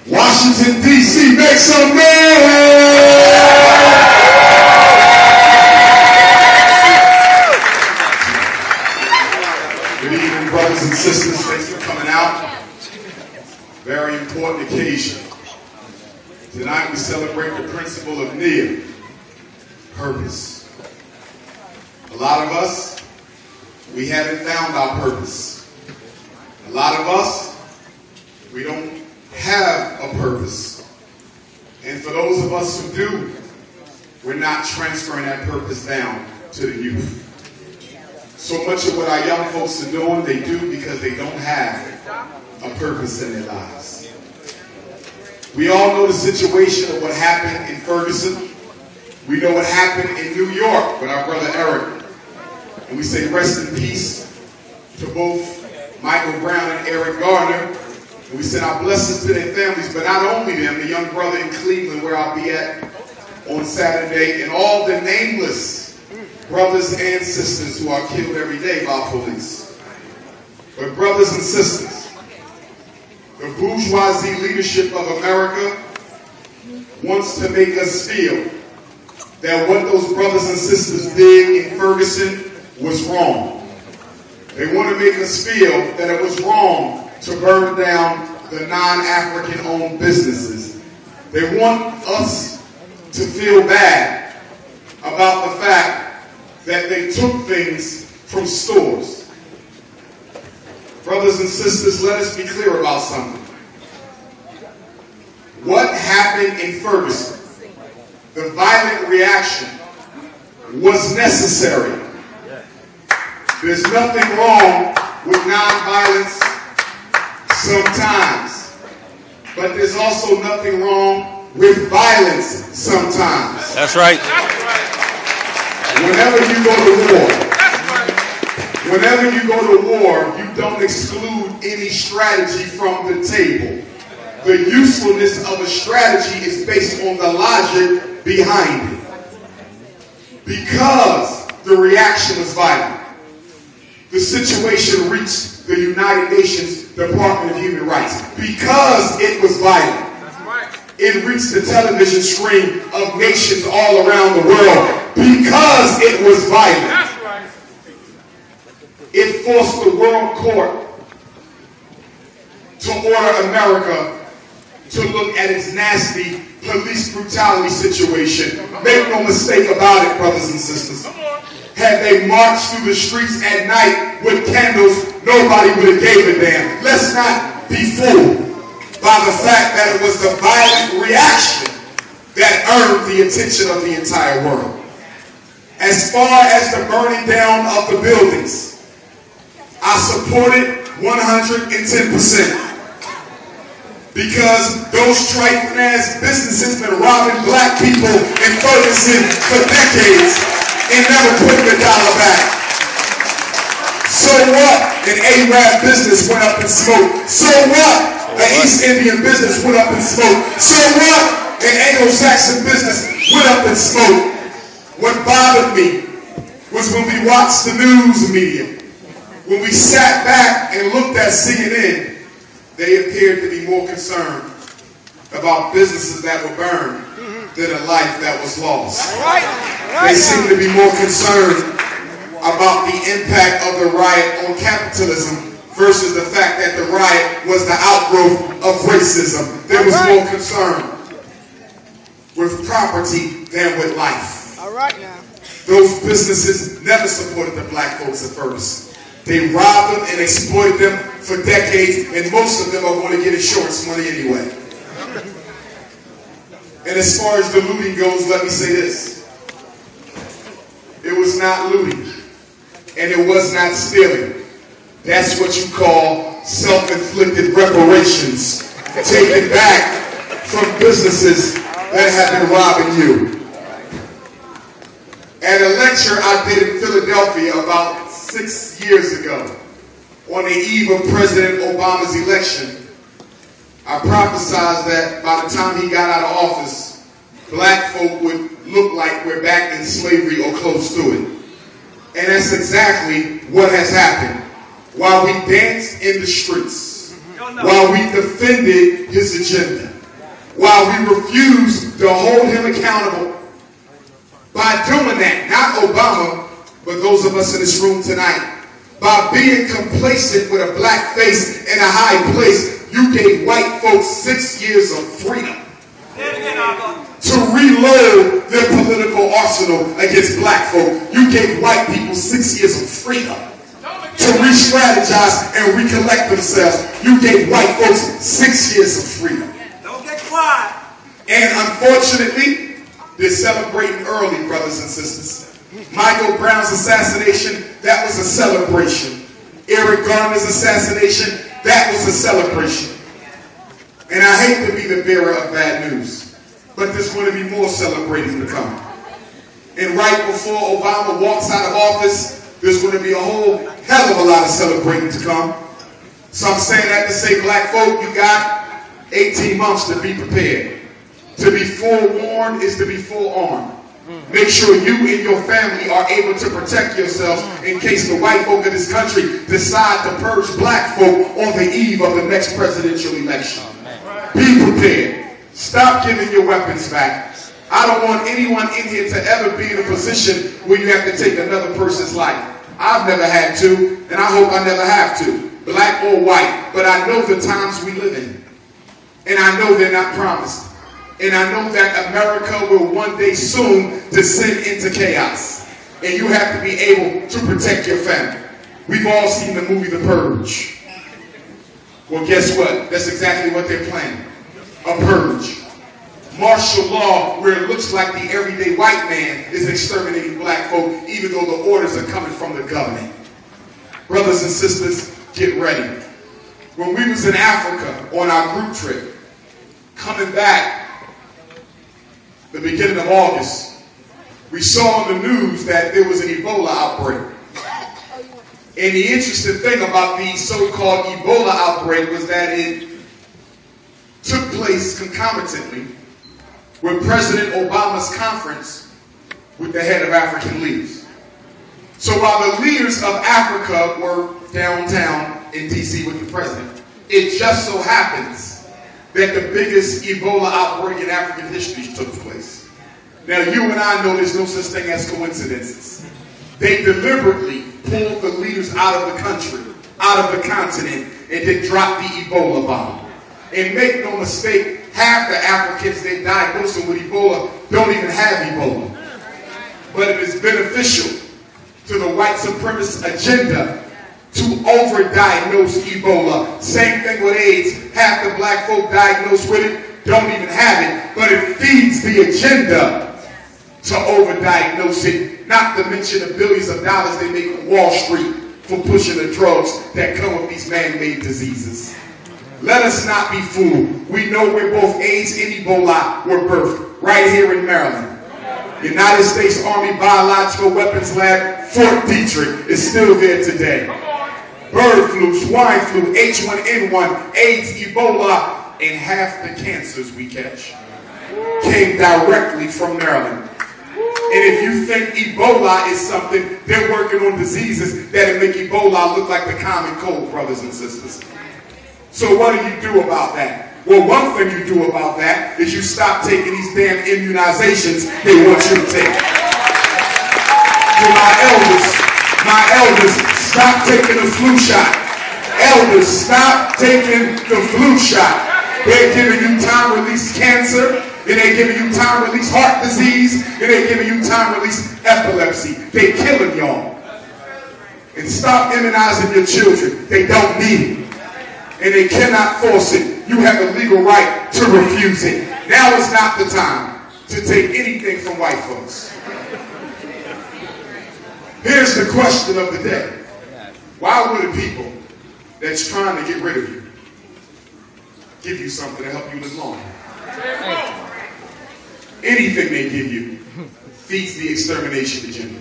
Washington, D.C., make some noise! Good evening, brothers and sisters. Thanks for coming out. Very important occasion. Tonight we celebrate the principle of UNIA, purpose. A lot of us, we haven't found our purpose. A lot of us, we don't have a purpose. And for those of us who do, we're not transferring that purpose down to the youth. So much of what our young folks are doing, they do because they don't have a purpose in their lives. We all know the situation of what happened in Ferguson. We know what happened in New York with our brother Eric. And we say rest in peace to both Michael Brown and Eric Garner. And we send our blessings to their families, but not only them, the young brother in Cleveland where I'll be at on Saturday, and all the nameless brothers and sisters who are killed every day by police. But brothers and sisters, the bourgeoisie leadership of America wants to make us feel that what those brothers and sisters did in Ferguson was wrong. They want to make us feel that it was wrong to burn down the non-African owned businesses. They want us to feel bad about the fact that they took things from stores. Brothers and sisters, let us be clear about something. What happened in Ferguson, the violent reaction, was necessary. There's nothing wrong with nonviolence sometimes, but there's also nothing wrong with violence sometimes. That's right. Whenever you go to war, you don't exclude any strategy from the table. The usefulness of a strategy is based on the logic behind it. Because the reaction was violent, the situation reached the United Nations Department of Human Rights. Because it was violent, it reached the television screen of nations all around the world. Because it was violent, it forced the world court to order America to look at its nasty police brutality situation. Make no mistake about it, brothers and sisters. Had they marched through the streets at night with candles, nobody would have gave a damn. Let's not be fooled by the fact that it was the violent reaction that earned the attention of the entire world. As far as the burning down of the buildings, I support it 110%. Because those trifling-ass businesses been robbing black people in Ferguson for decades and never putting a dollar back. So what? An Arab business went up in smoke. So what? An East Indian business went up in smoke. So what? An Anglo-Saxon business went up in smoke. What bothered me was when we watched the news media, when we sat back and looked at CNN, they appeared to be more concerned about businesses that were burned than a life that was lost. They seemed to be more concerned about the impact of the riot on capitalism versus the fact that the riot was the outgrowth of racism. There was more concern with property than with life. Those businesses never supported the black folks at Ferguson. They robbed them and exploited them for decades, and most of them are going to get insurance money anyway. And as far as the looting goes, let me say this. It was not looting, and it was not stealing. That's what you call self-inflicted reparations, taken back from businesses that have been robbing you. At a lecture I did in Philadelphia about 6 years ago, on the eve of President Obama's election, I prophesied that by the time he got out of office, black folk would look like we're back in slavery or close to it. And that's exactly what has happened. While we dance in the streets, while we defended his agenda, while we refused to hold him accountable. By doing that, not Obama, but those of us in this room tonight, by being complacent with a black face in a high place, you gave white folks 6 years of freedom to reload their political arsenal against black folk. You gave white people 6 years of freedom to re-strategize and recollect themselves. You gave white folks 6 years of freedom. Don't get quiet. And unfortunately, they're celebrating early, brothers and sisters. Michael Brown's assassination, that was a celebration. Eric Garner's assassination, that was a celebration. And I hate to be the bearer of bad news, but there's going to be more celebrating to come. And right before Obama walks out of office, there's going to be a whole hell of a lot of celebrating to come. So I'm saying that to say, black folk, you got 18 months to be prepared. To be forewarned is to be forearmed. Make sure you and your family are able to protect yourselves in case the white folk of this country decide to purge black folk on the eve of the next presidential election. Be prepared. Stop giving your weapons back. I don't want anyone in here to ever be in a position where you have to take another person's life. I've never had to, and I hope I never have to, black or white. But I know the times we live in, and I know they're not promised. And I know that America will one day soon descend into chaos. And you have to be able to protect your family. We've all seen the movie The Purge. Well, guess what? That's exactly what they're planning. A purge. Martial law where it looks like the everyday white man is exterminating black folk, even though the orders are coming from the government. Brothers and sisters, get ready. When we was in Africa on our group trip, coming back, the beginning of August, we saw on the news that there was an Ebola outbreak. And the interesting thing about the so-called Ebola outbreak was that it took place concomitantly with President Obama's conference with the head of African leaders. So while the leaders of Africa were downtown in D.C. with the president, it just so happens that the biggest Ebola outbreak in African history took place. Now, you and I know there's no such thing as coincidences. They deliberately pulled the leaders out of the country, out of the continent, and then dropped the Ebola bomb. And make no mistake, half the Africans they diagnosed with Ebola don't even have Ebola. But it is beneficial to the white supremacist agenda to overdiagnose Ebola. Same thing with AIDS. Half the black folk diagnosed with it don't even have it, but it feeds the agenda to overdiagnose it, not to mention the billions of dollars they make on Wall Street for pushing the drugs that come with these man-made diseases. Let us not be fooled. We know where both AIDS and Ebola were birthed, right here in Maryland. United States Army Biological Weapons Lab, Fort Detrick, is still there today. Bird flu, swine flu, H1N1, AIDS, Ebola, and half the cancers we catch came directly from Maryland. And if you think Ebola is something, they're working on diseases that make Ebola look like the common cold, brothers and sisters. So what do you do about that? Well, one thing you do about that is you stop taking these damn immunizations they want you to take. To my elders, stop taking the flu shot. Elders, stop taking the flu shot. They're giving you time-release cancer, and they're giving you time-release heart disease, and they're giving you time-release epilepsy. They're killing y'all. And stop immunizing your children. They don't need it. And they cannot force it. You have a legal right to refuse it. Now is not the time to take anything from white folks. Here's the question of the day. Why would the people that's trying to get rid of you give you something to help you live longer? Anything they give you feeds the extermination agenda.